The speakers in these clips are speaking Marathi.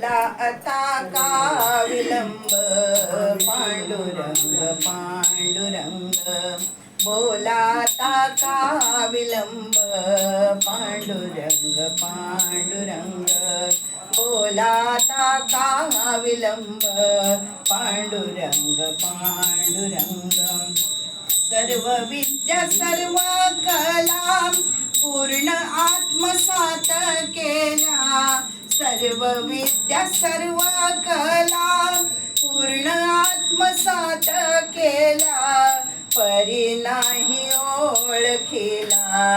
बोला आता का विलंब पांडुरंग पांडुरंग बोला आता का विलंब पांडुरंग पांडुरंग बोला आता का विलंब पांडुरंग पांडुरंग सर्व विद्या सर्व कला पूर्ण आत्मसात केल्या सर्व विद्या सर्व कला पूर्ण आत्मसात केल्या परी नाही ओळखीला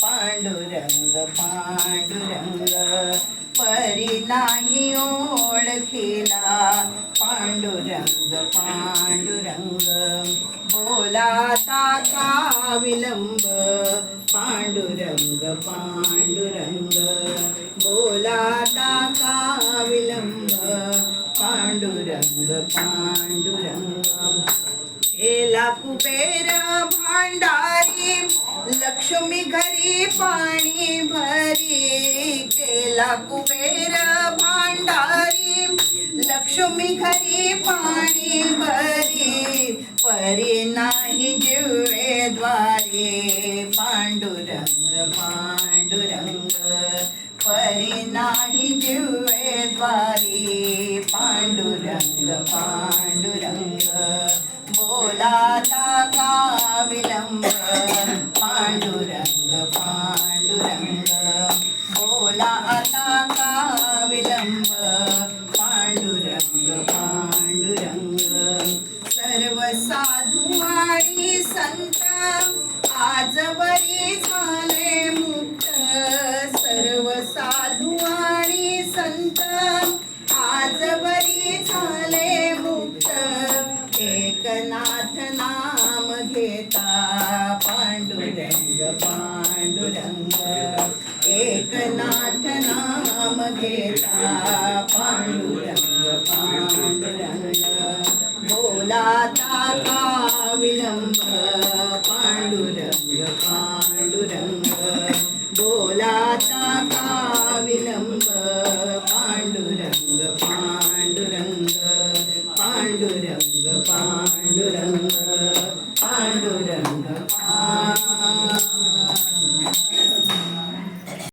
पांडुरंग पांडुरंग परी नाही ओळखीला पांडुरंग पांडुरंग बोला आता का विलंब पांडुरंग पांडुरंग बोला आता का विलंब पांडुरंग पांडुरंग केला कुबेर भांडारी लक्ष्मी घरी पाणी भरी केला कुबेर भांडारी लक्ष्मी घरी पाणी भरी परी नाही जिवे द्वारे पांडुरंग पांडुरंग परी नाही जिवे द्वारे पांडुरंग पांडुरंग बोला आता का विलंब पांडुरंग पांडुरंग बोला आता का विलंब पांडुरंग पांडुरंग सर्व साधू आणि संत आजवरी झाले मुक्त सर्व साधू आणि संत आजवरी झाले मुक्त एकनाथ नाम घेता पांडुरंग पांडुरंग एकनाथ नाम घेता पांडुरंग पांडुरंग बोला आता का विलंब